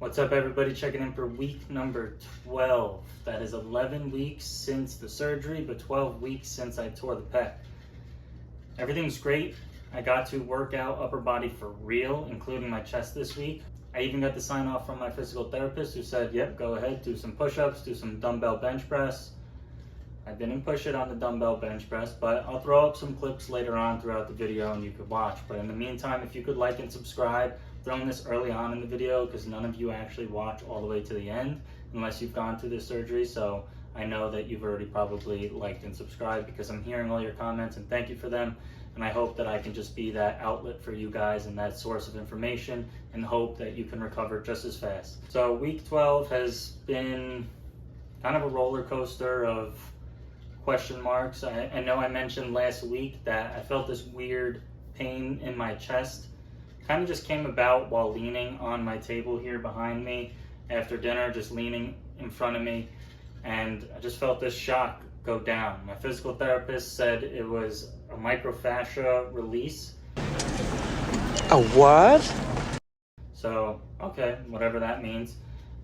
What's up, everybody? Checking in for week number 12. That is 11 weeks since the surgery, but 12 weeks since I tore the pec. Everything's great. I got to work out upper body for real, including my chest this week. I even got the sign off from my physical therapist who said, yep, go ahead, do some push-ups, do some dumbbell bench press. I didn't push it on the dumbbell bench press, but I'll throw up some clips later on throughout the video and you could watch. But in the meantime, if you could like and subscribe, throwing this early on in the video because none of you actually watch all the way to the end unless you've gone through this surgery. So I know that you've already probably liked and subscribed because I'm hearing all your comments and thank you for them. And I hope that I can just be that outlet for you guys and that source of information and hope that you can recover just as fast. So week 12 has been kind of a roller coaster of question marks. I know I mentioned last week that I felt this weird pain in my chest. Kind of just came about while leaning on my table here behind me after dinner, just leaning in front of me, and I just felt this shock go down. My physical therapist said it was a microfascia release. A what? So, okay, whatever that means.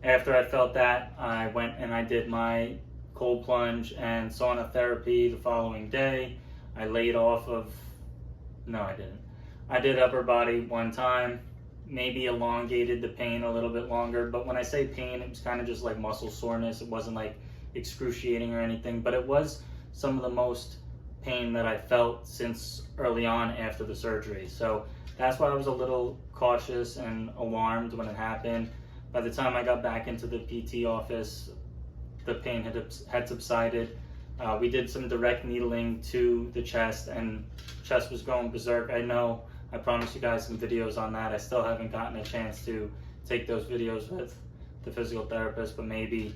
After I felt that, I went and I did my cold plunge and sauna therapy the following day. I laid off of, no I didn't. I did upper body one time, maybe elongated the pain a little bit longer, but when I say pain, it was kind of just like muscle soreness. It wasn't like excruciating or anything, but it was some of the most pain that I felt since early on after the surgery. So that's why I was a little cautious and alarmed when it happened. By the time I got back into the PT office, the pain had subsided. We did some direct needling to the chest and chest was going berserk. I know I promised you guys some videos on that. I still haven't gotten a chance to take those videos with the physical therapist, but maybe,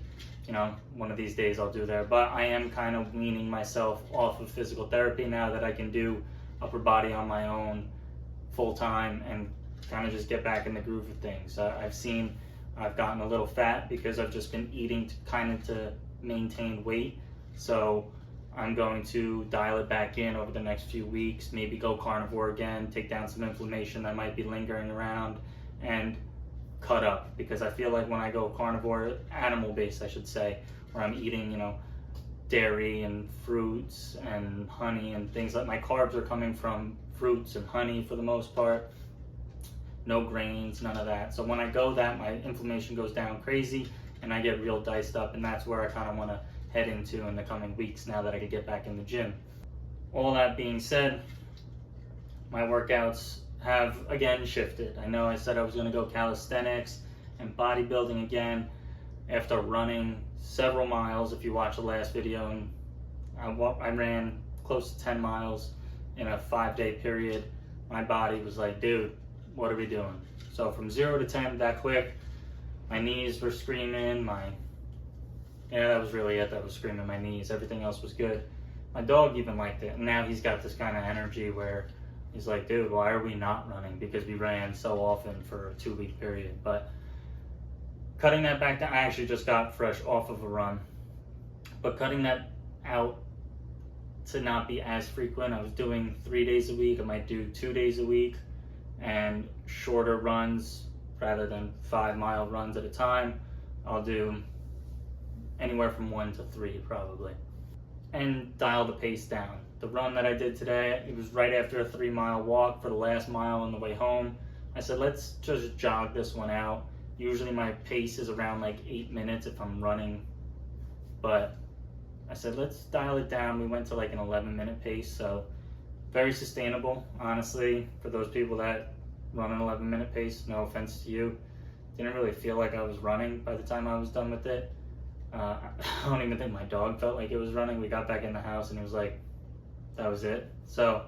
you know, one of these days I'll do that. But I am kind of weaning myself off of physical therapy now that I can do upper body on my own full time and kind of just get back in the groove of things. I've gotten a little fat because I've just been eating to maintain weight. So I'm going to dial it back in over the next few weeks, maybe go carnivore again, take down some inflammation that might be lingering around, and cut up. Because I feel like when I go carnivore, animal-based I should say, where I'm eating, you know, dairy and fruits and honey and things like, my carbs are coming from fruits and honey for the most part, no grains, none of that. So when I go that, my inflammation goes down crazy and I get real diced up, and that's where I kind of want to head into in the coming weeks now that I could get back in the gym. All that being said, my workouts have again shifted. I know I said I was going to go calisthenics and bodybuilding again after running several miles. If you watch the last video, and I ran close to 10 miles in a 5-day period. My body was like, dude, what are we doing? So from 0 to 10 that quick, my knees were screaming, yeah, that was really it that was screaming, my knees. Everything else was good. My dog even liked it. And now he's got this kind of energy where he's like, dude, why are we not running? Because we ran so often for a 2-week period. But cutting that back down, I actually just got fresh off of a run. But cutting that out to not be as frequent. I was doing 3 days a week. I might do 2 days a week and shorter runs rather than 5-mile runs at a time. I'll do anywhere from 1 to 3 probably, and dial the pace down. The run that I did today, it was right after a 3-mile walk for the last mile on the way home. I said, let's just jog this one out. Usually my pace is around like 8 minutes if I'm running, but I said, let's dial it down. We went to like an 11-minute pace, so very sustainable, honestly, for those people that run an 11-minute pace. No offense to you. Didn't really feel like I was running by the time I was done with it. I don't even think my dog felt like it was running. We got back in the house and it was like, that was it. So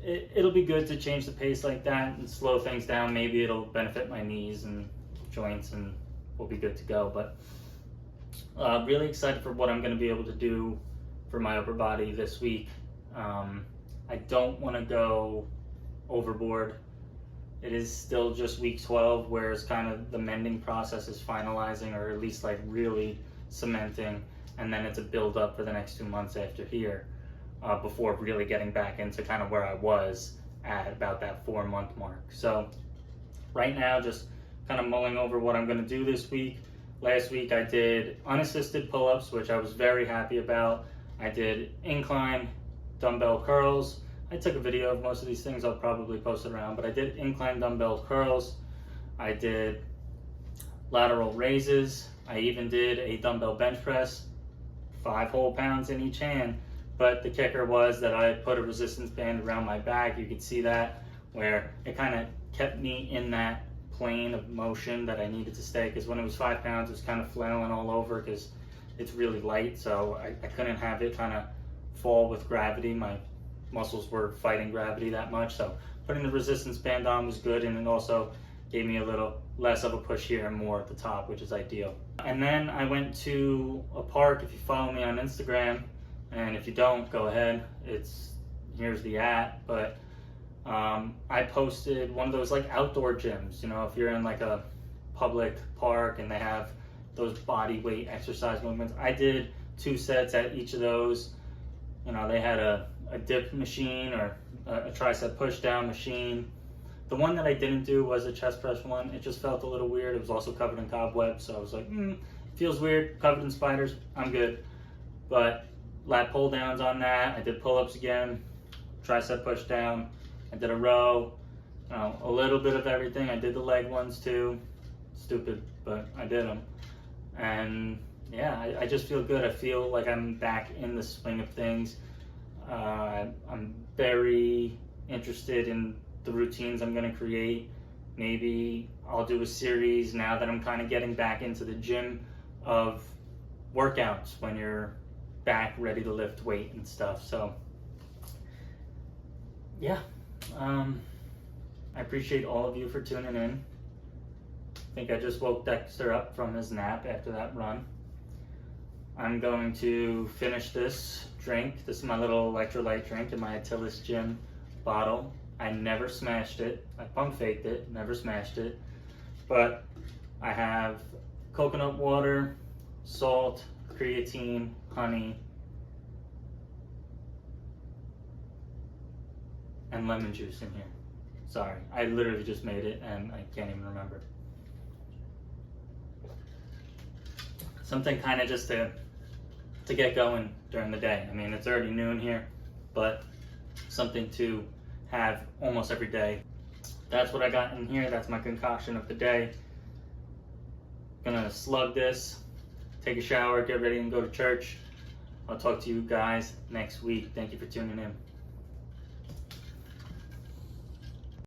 it'll be good to change the pace like that and slow things down. Maybe it'll benefit my knees and joints and we'll be good to go. But really excited for what I'm going to be able to do for my upper body this week. I don't want to go overboard. It is still just week 12, whereas kind of the mending process is finalizing, or at least like really cementing, and then it's a build up for the next 2 months after here, before really getting back into kind of where I was at about that 4-month mark. So right now, just kind of mulling over what I'm going to do this week. Last week I did unassisted pull-ups, which I was very happy about. I did incline dumbbell curls. I took a video of most of these things. I'll probably post it around, but I did incline dumbbell curls. I did lateral raises. I even did a dumbbell bench press, 5 whole pounds in each hand. But the kicker was that I put a resistance band around my back. You could see that, where it kind of kept me in that plane of motion that I needed to stay, because when it was 5 pounds, it was kind of flailing all over because it's really light, so I couldn't have it kind of fall with gravity. My muscles were fighting gravity that much, so putting the resistance band on was good, and it also gave me a little less of a push here and more at the top, which is ideal. And then I went to a park. If you follow me on Instagram, and if you don't, go ahead, here's the but I posted one of those like outdoor gyms, you know, if you're in like a public park and they have those body weight exercise movements. I did 2 sets at each of those. You know, they had a dip machine or a tricep push down machine. The one that I didn't do was a chest press one. It just felt a little weird. It was also covered in cobwebs, so I was like, feels weird, covered in spiders, I'm good. But lat pull downs on that. I did pull-ups again, tricep push down. I did a row, you know, a little bit of everything. I did the leg ones too. Stupid, but I did them. And yeah, I just feel good. I feel like I'm back in the swing of things. I'm very interested in the routines I'm going to create. Maybe I'll do a series now that I'm kind of getting back into the gym of workouts when you're back ready to lift weight and stuff. So yeah, I appreciate all of you for tuning in. I think I just woke Dexter up from his nap after that run. I'm going to finish this drink. This is my little electrolyte drink in my Attilis Gym bottle. I never smashed it. I pump faked it, never smashed it. But I have coconut water, salt, creatine, honey, and lemon juice in here. Sorry, I literally just made it and I can't even remember. Something kind of just to get going during the day. I mean, it's already noon here, but something to have almost every day. That's what I got in here. That's my concoction of the day. Gonna slug this, take a shower, get ready and go to church. I'll talk to you guys next week. Thank you for tuning in.